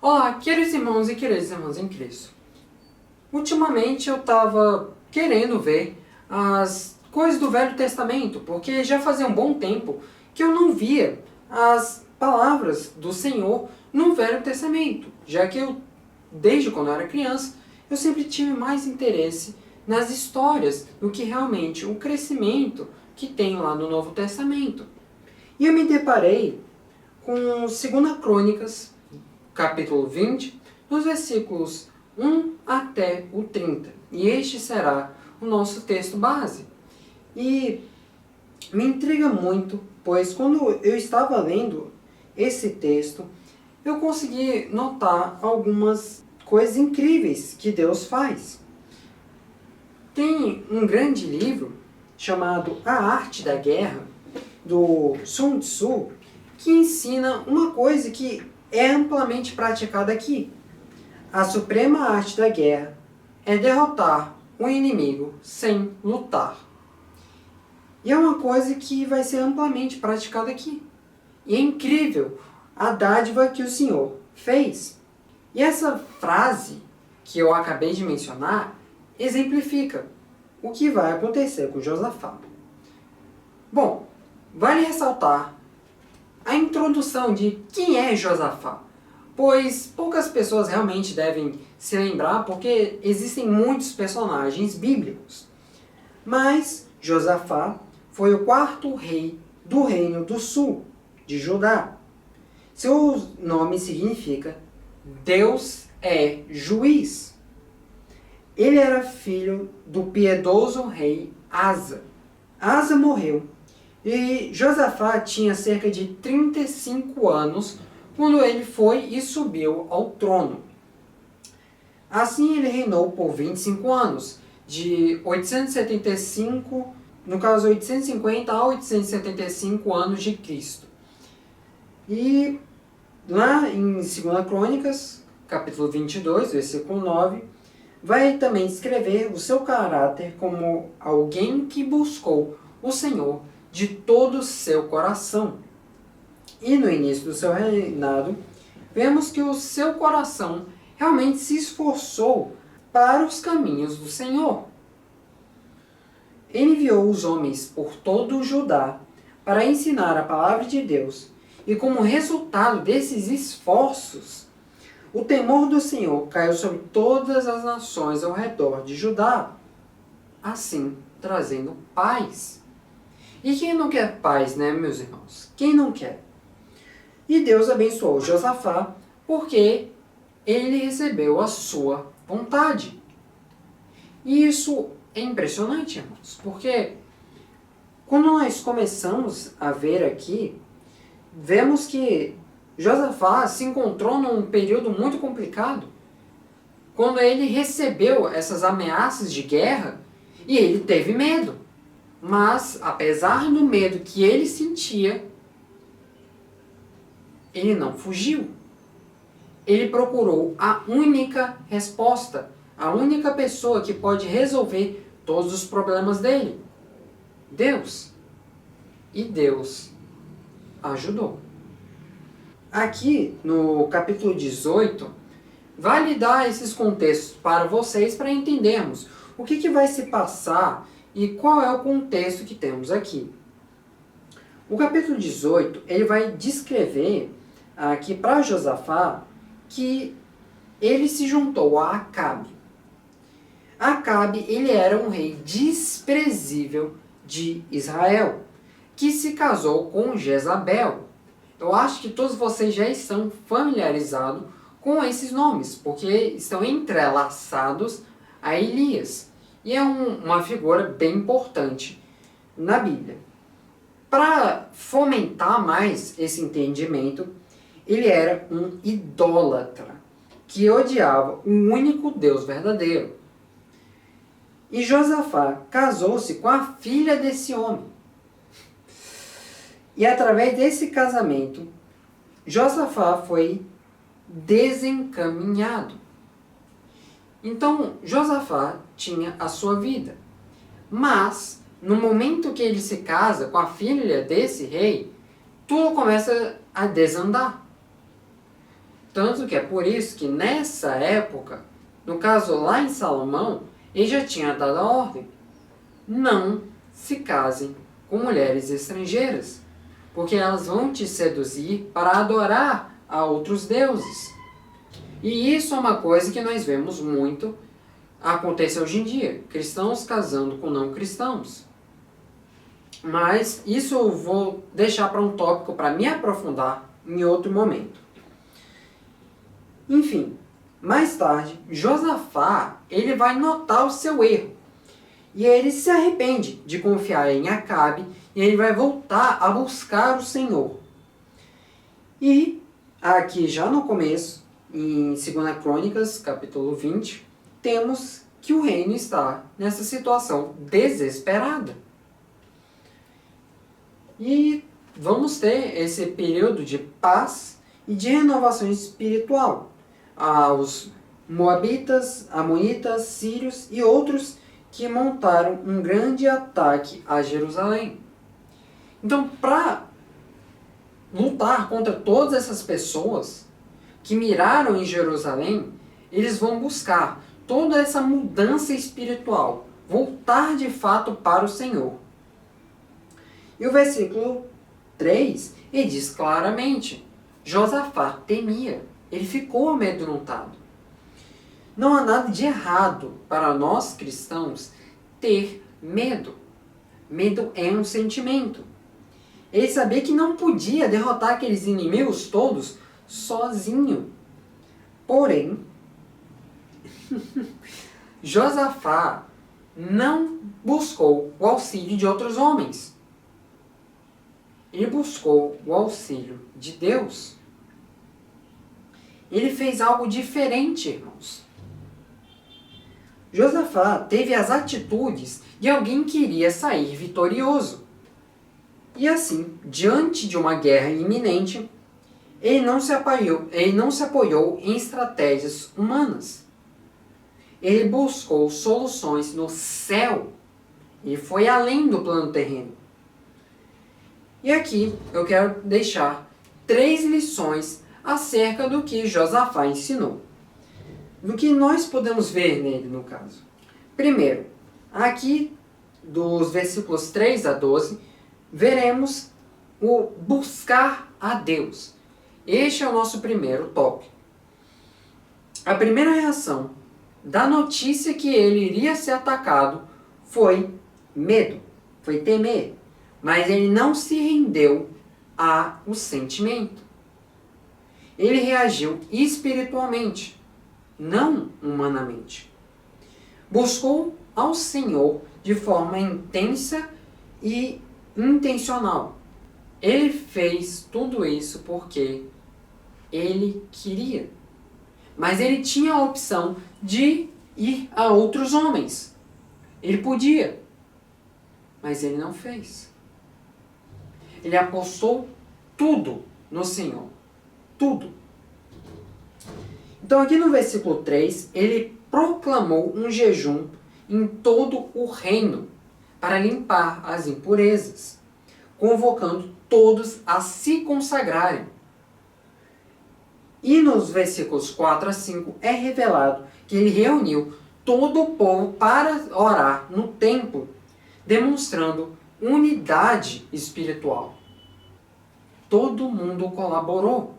Olá, queridos irmãos e queridas irmãs em Cristo. Ultimamente eu estava querendo ver as coisas do Velho Testamento, porque já fazia um bom tempo que eu não via as palavras do Senhor no Velho Testamento, já que eu, desde quando eu era criança, eu sempre tive mais interesse nas histórias do que realmente o crescimento que tem lá no Novo Testamento. E eu me deparei com 2 Crônicas, capítulo 20, nos versículos 1 até o 30. E este será o nosso texto base. E me intriga muito, pois quando eu estava lendo esse texto, eu consegui notar algumas coisas incríveis que Deus faz. Tem um grande livro chamado A Arte da Guerra, do Sun Tzu, que ensina uma coisa que é amplamente praticada aqui. A suprema arte da guerra é derrotar o inimigo sem lutar. E é uma coisa que vai ser amplamente praticada aqui. E é incrível a dádiva que o Senhor fez. E essa frase que eu acabei de mencionar exemplifica o que vai acontecer com Josafá. Bom, vale ressaltar a introdução de quem é Josafá, pois poucas pessoas realmente devem se lembrar, porque existem muitos personagens bíblicos. Mas Josafá foi o 4º rei do Reino do Sul, de Judá. Seu nome significa Deus é juiz. Ele era filho do piedoso rei Asa. Asa morreu e Josafá tinha cerca de 35 anos quando ele foi e subiu ao trono. Assim ele reinou por 25 anos, de 875, no caso 850 a 875 anos de Cristo. E lá em 2 Crônicas, capítulo 22, versículo 9, vai também descrever o seu caráter como alguém que buscou o Senhor de todo o seu coração. E no início do seu reinado, vemos que o seu coração realmente se esforçou para os caminhos do Senhor. Ele enviou os homens por todo o Judá para ensinar a palavra de Deus, e como resultado desses esforços, o temor do Senhor caiu sobre todas as nações ao redor de Judá, assim trazendo paz. E quem não quer paz, né, meus irmãos? Quem não quer? E Deus abençoou Josafá porque ele recebeu a sua vontade. E isso é impressionante, irmãos, porque quando nós começamos a ver aqui, vemos que Josafá se encontrou num período muito complicado, quando ele recebeu essas ameaças de guerra e ele teve medo. Mas, apesar do medo que ele sentia, ele não fugiu. Ele procurou a única resposta, a única pessoa que pode resolver todos os problemas dele: Deus. E Deus ajudou. Aqui no capítulo 18, vale dar esses contextos para vocês para entendermos o que vai se passar e qual é o contexto que temos aqui. O capítulo 18 ele vai descrever aqui para Josafá que ele se juntou a Acabe. Acabe ele era um rei desprezível de Israel, que se casou com Jezabel. Eu acho que todos vocês já estão familiarizados com esses nomes, porque estão entrelaçados a Elias. E é uma figura bem importante na Bíblia. Para fomentar mais esse entendimento, ele era um idólatra, que odiava o único Deus verdadeiro. E Josafá casou-se com a filha desse homem. E através desse casamento, Josafá foi desencaminhado. Então, Josafá tinha a sua vida. Mas, no momento que ele se casa com a filha desse rei, tudo começa a desandar. Tanto que é por isso que nessa época, no caso lá em Salomão, ele já tinha dado a ordem: não se casem com mulheres estrangeiras, porque elas vão te seduzir para adorar a outros deuses. E isso é uma coisa que nós vemos muito acontecer hoje em dia, cristãos casando com não cristãos. Mas isso eu vou deixar para um tópico para me aprofundar em outro momento. Enfim, mais tarde, Josafá ele vai notar o seu erro. E ele se arrepende de confiar em Acabe e ele vai voltar a buscar o Senhor. E aqui já no começo, em 2 Crônicas, capítulo 20, temos que o reino está nessa situação desesperada. E vamos ter esse período de paz e de renovação espiritual aos Moabitas, Amonitas, Sírios e outros que montaram um grande ataque a Jerusalém. Então, para lutar contra todas essas pessoas que miraram em Jerusalém, eles vão buscar toda essa mudança espiritual, voltar de fato para o Senhor. E o versículo 3, ele diz claramente: Josafá temia, ele ficou amedrontado. Não há nada de errado para nós cristãos ter medo. Medo é um sentimento. Ele sabia que não podia derrotar aqueles inimigos todos sozinho. Porém, Josafá não buscou o auxílio de outros homens. Ele buscou o auxílio de Deus. Ele fez algo diferente, irmãos. Josafá teve as atitudes de alguém que iria sair vitorioso. E assim, diante de uma guerra iminente, ele não se apoiou em estratégias humanas. Ele buscou soluções no céu e foi além do plano terreno. E aqui eu quero deixar 3 lições acerca do que Josafá ensinou. Do que nós podemos ver nele, no caso. Primeiro, aqui dos versículos 3 a 12, veremos o buscar a Deus. Este é o nosso primeiro tópico. A primeira reação da notícia que ele iria ser atacado foi medo, foi temer. Mas ele não se rendeu ao sentimento. Ele reagiu espiritualmente, não humanamente. Buscou ao Senhor de forma intensa e intencional. Ele fez tudo isso porque ele queria. Mas ele tinha a opção de ir a outros homens. Ele podia. Mas ele não fez. Ele apostou tudo no Senhor. Tudo. Então aqui no versículo 3, ele proclamou um jejum em todo o reino para limpar as impurezas, convocando todos a se consagrarem. E nos versículos 4 a 5 é revelado que ele reuniu todo o povo para orar no templo, demonstrando unidade espiritual. Todo mundo colaborou.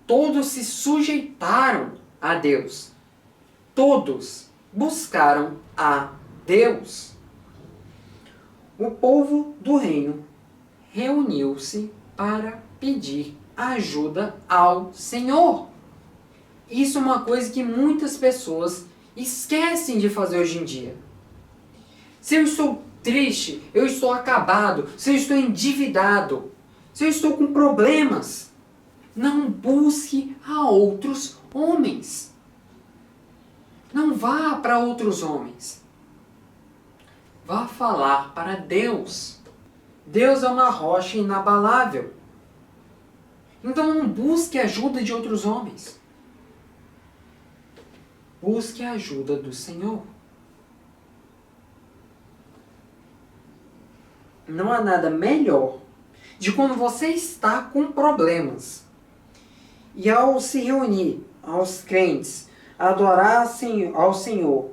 Todos se sujeitaram a Deus. Todos buscaram a Deus. O povo do reino reuniu-se para pedir ajuda ao Senhor. Isso é uma coisa que muitas pessoas esquecem de fazer hoje em dia. Se eu estou triste, eu estou acabado, se eu estou endividado, se eu estou com problemas, não busque a outros homens. Não vá para outros homens. Vá falar para Deus. Deus é uma rocha inabalável. Então não busque a ajuda de outros homens. Busque a ajuda do Senhor. Não há nada melhor de quando você está com problemas E ao se reunir aos crentes, adorar ao Senhor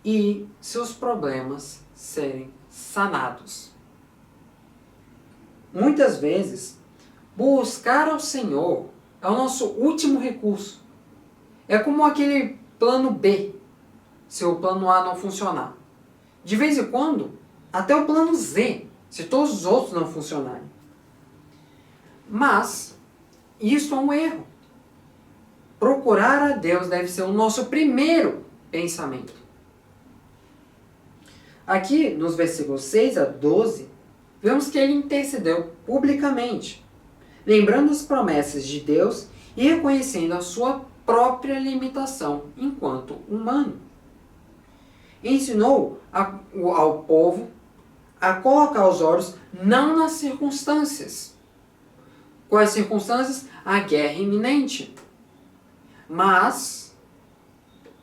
e seus problemas serem sanados. Muitas vezes, buscar ao Senhor é o nosso último recurso. É como aquele plano B, se o plano A não funcionar. De vez em quando, até o plano Z, se todos os outros não funcionarem. Mas, isso é um erro. Procurar a Deus deve ser o nosso primeiro pensamento. Aqui, nos versículos 6 a 12, vemos que ele intercedeu publicamente, lembrando as promessas de Deus e reconhecendo a sua própria limitação enquanto humano. Ensinou ao povo a colocar os olhos não nas circunstâncias. Quais circunstâncias? A guerra iminente. Mas,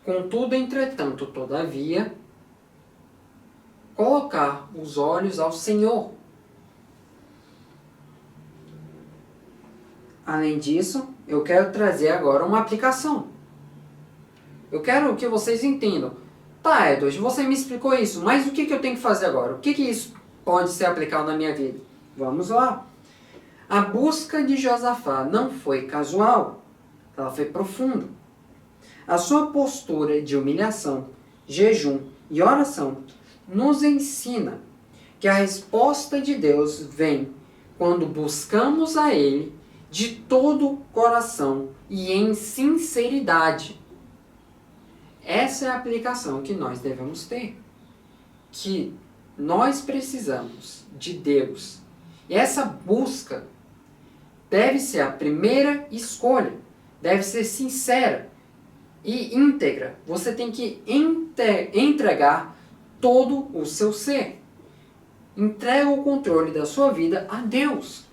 contudo, entretanto, todavia, colocar os olhos ao Senhor. Além disso, eu quero trazer agora uma aplicação. Eu quero que vocês entendam. Tá, Edward, você me explicou isso, mas o que eu tenho que fazer agora? O que isso pode ser aplicado na minha vida? Vamos lá. A busca de Josafá não foi casual, ela foi profunda. A sua postura de humilhação, jejum e oração nos ensina que a resposta de Deus vem quando buscamos a Ele de todo o coração e em sinceridade. Essa é a aplicação que nós devemos ter. Que nós precisamos de Deus. E essa busca deve ser a primeira escolha. Deve ser sincera e íntegra. Você tem que entregar todo o seu ser. Entrega o controle da sua vida a Deus.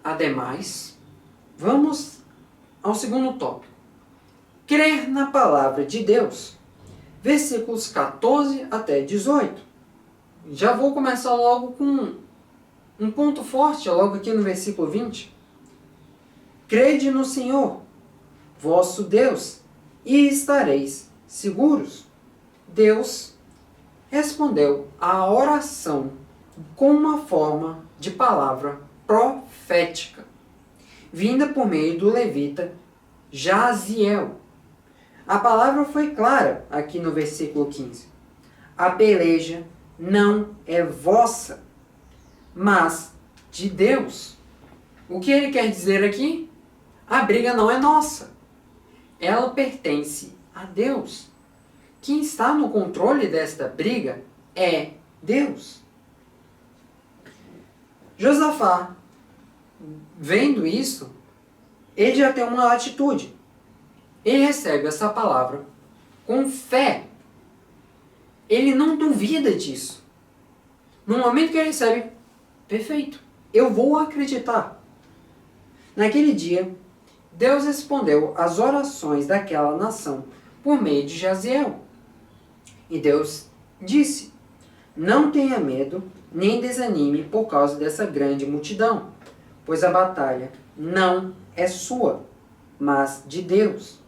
Ademais, vamos ao segundo tópico. Crer na palavra de Deus. Versículos 14 até 18. Já vou começar logo com um ponto forte, logo aqui no versículo 20. Crede no Senhor, vosso Deus, e estareis seguros. Deus respondeu à oração com uma forma de palavra profética, vinda por meio do levita Jaziel. A palavra foi clara aqui no versículo 15. A peleja não é vossa, mas de Deus. O que ele quer dizer aqui? A briga não é nossa. Ela pertence a Deus. Quem está no controle desta briga é Deus. Josafá, vendo isso, ele já tem uma atitude. Ele recebe essa palavra com fé. Ele não duvida disso. No momento que ele recebe, perfeito, eu vou acreditar. Naquele dia, Deus respondeu às orações daquela nação por meio de Jaziel. E Deus disse: não tenha medo, nem desanime por causa dessa grande multidão, pois a batalha não é sua, mas de Deus.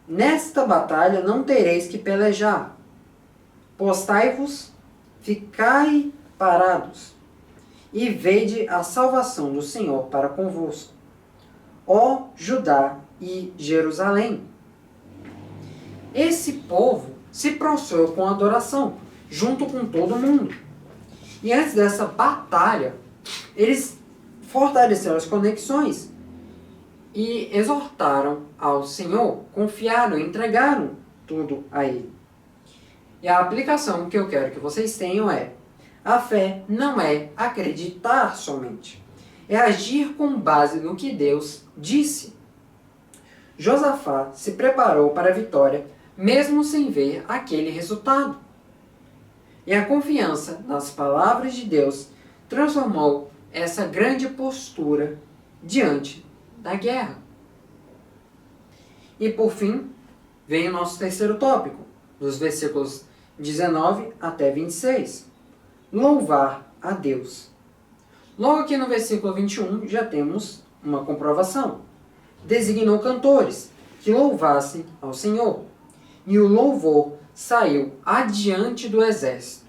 Nesta batalha não tereis que pelejar. Postai-vos, ficai parados, e vede a salvação do Senhor para convosco, ó Judá e Jerusalém. Esse povo se prostrou com adoração, junto com todo mundo. E antes dessa batalha, eles fortaleceram as conexões e exortaram ao Senhor, confiaram, entregaram tudo a Ele. E a aplicação que eu quero que vocês tenham é: a fé não é acreditar somente, é agir com base no que Deus disse. Josafá se preparou para a vitória, mesmo sem ver aquele resultado. E a confiança nas palavras de Deus transformou essa grande postura diante da guerra. E por fim, vem o nosso terceiro tópico, dos versículos 19 até 26. Louvar a Deus. Logo aqui no versículo 21 já temos uma comprovação. Designou cantores que louvassem ao Senhor, e o louvor saiu adiante do exército.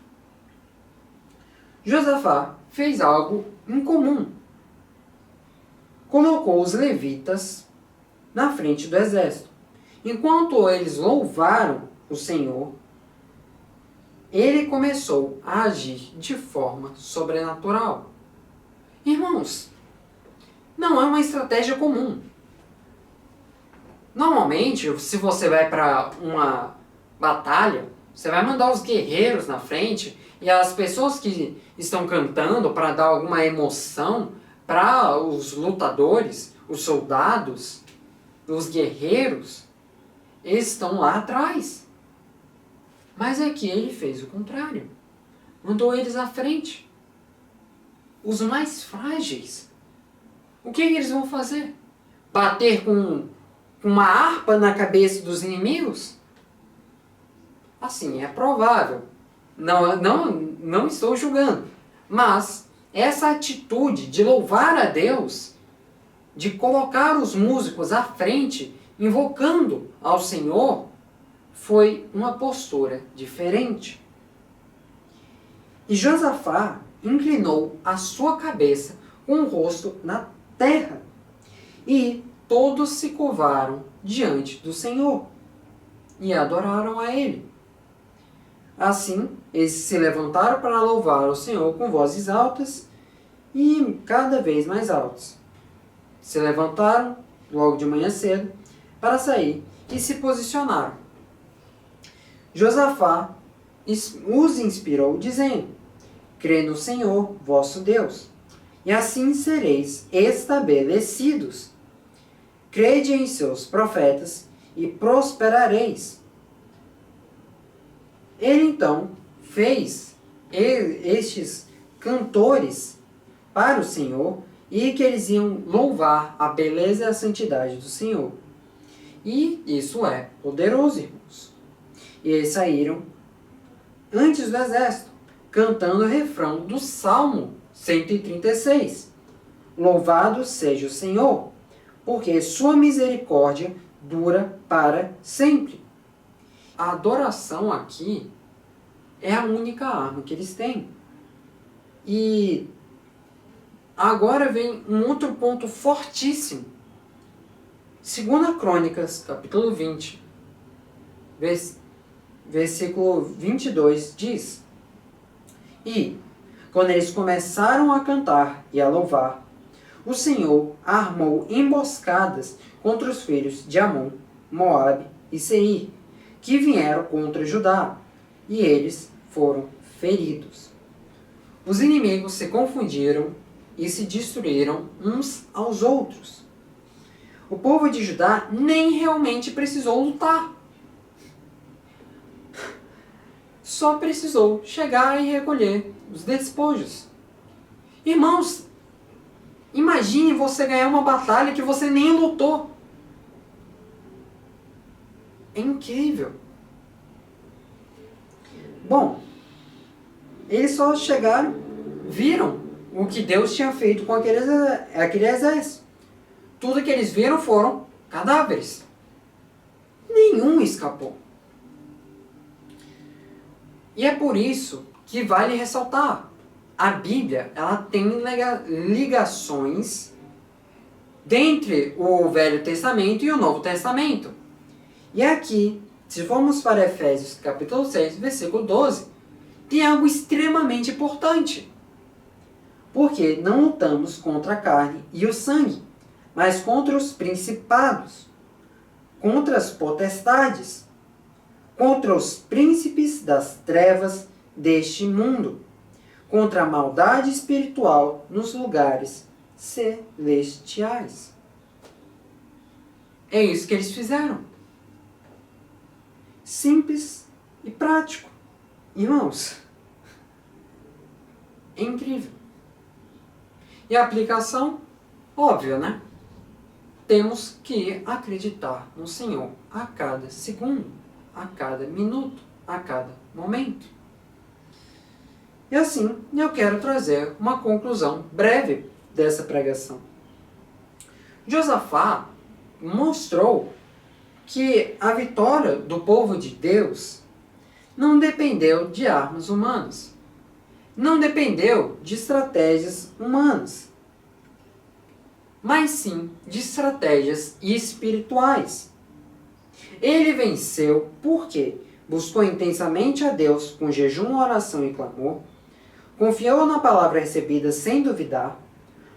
Josafá fez algo incomum. Colocou os levitas na frente do exército. Enquanto eles louvaram o Senhor, ele começou a agir de forma sobrenatural. Irmãos, não é uma estratégia comum. Normalmente, se você vai para uma batalha, você vai mandar os guerreiros na frente e as pessoas que estão cantando para dar alguma emoção para os lutadores, os soldados, os guerreiros, eles estão lá atrás. Mas aqui ele fez o contrário. Mandou eles à frente. Os mais frágeis. O que eles vão fazer? Bater com uma harpa na cabeça dos inimigos? Assim, é provável. Não estou julgando. Mas essa atitude de louvar a Deus, de colocar os músicos à frente, invocando ao Senhor, foi uma postura diferente. E Josafá inclinou a sua cabeça com o rosto na terra, e todos se curvaram diante do Senhor e adoraram a ele. Assim, eles se levantaram para louvar o Senhor com vozes altas e cada vez mais altas. Se levantaram logo de manhã cedo para sair e se posicionaram. Josafá os inspirou, dizendo: crê no Senhor, vosso Deus, e assim sereis estabelecidos. Crede em seus profetas e prosperareis. Ele então fez estes cantores para o Senhor e que eles iam louvar a beleza e a santidade do Senhor. E isso é poderoso, irmãos. E eles saíram antes do exército, cantando o refrão do Salmo 136. Louvado seja o Senhor, porque sua misericórdia dura para sempre. A adoração aqui é a única arma que eles têm. E agora vem um outro ponto fortíssimo. 2 Crônicas, capítulo 20, versículo 22, diz: E, quando eles começaram a cantar e a louvar, o Senhor armou emboscadas contra os filhos de Amon, Moabe e Seir, que vieram contra Judá, e eles foram feridos. Os inimigos se confundiram e se destruíram uns aos outros. O povo de Judá nem realmente precisou lutar. Só precisou chegar e recolher os despojos. Irmãos, imagine você ganhar uma batalha que você nem lutou. É incrível. Bom, eles só chegaram, viram o que Deus tinha feito com aquele exército. Tudo que eles viram foram cadáveres. Nenhum escapou. E é por isso que vale ressaltar. A Bíblia, ela tem ligações dentre o Velho Testamento e o Novo Testamento. E aqui, se formos para Efésios capítulo 6, versículo 12, tem algo extremamente importante. Porque não lutamos contra a carne e o sangue, mas contra os principados, contra as potestades, contra os príncipes das trevas deste mundo, contra a maldade espiritual nos lugares celestiais. É isso que eles fizeram. Simples e prático. Irmãos, é incrível. E a aplicação? Óbvio, né? Temos que acreditar no Senhor a cada segundo, a cada minuto, a cada momento. E assim eu quero trazer uma conclusão breve dessa pregação. Josafá mostrou que a vitória do povo de Deus não dependeu de armas humanas, não dependeu de estratégias humanas, mas sim de estratégias espirituais. Ele venceu porque buscou intensamente a Deus com jejum, oração e clamor, confiou na palavra recebida sem duvidar,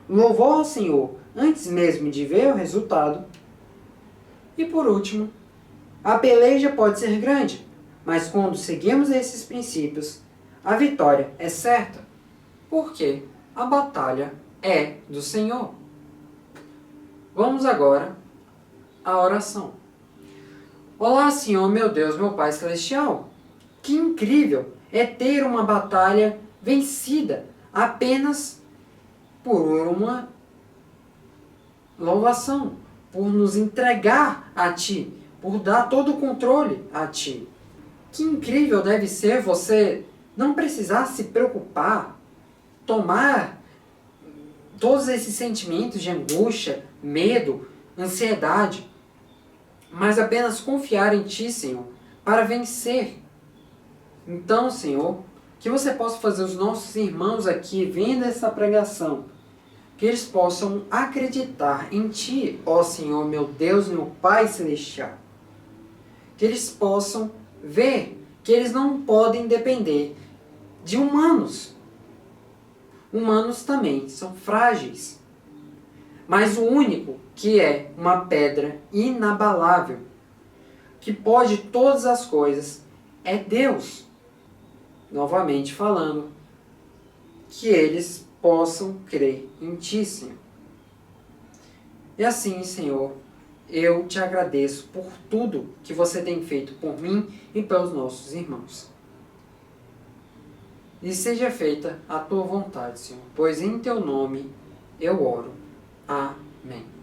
louvou ao Senhor antes mesmo de ver o resultado. E por último, a peleja pode ser grande, mas quando seguimos esses princípios, a vitória é certa, porque a batalha é do Senhor. Vamos agora à oração. Olá, Senhor, meu Deus, meu Pai Celestial. Que incrível é ter uma batalha vencida apenas por uma louvação, por nos entregar a Ti, por dar todo o controle a Ti. Que incrível deve ser você não precisar se preocupar, tomar todos esses sentimentos de angústia, medo, ansiedade, mas apenas confiar em Ti, Senhor, para vencer. Então, Senhor, que você possa fazer os nossos irmãos aqui, vendo essa pregação, que eles possam acreditar em Ti, ó Senhor, meu Deus, meu Pai Celestial. Que eles possam ver que eles não podem depender de humanos. Humanos também são frágeis. Mas o único que é uma pedra inabalável, que pode todas as coisas, é Deus. Novamente falando, que eles possam crer em Ti, Senhor. E assim, Senhor, eu te agradeço por tudo que você tem feito por mim e pelos nossos irmãos. E seja feita a Tua vontade, Senhor, pois em Teu nome eu oro. Amém.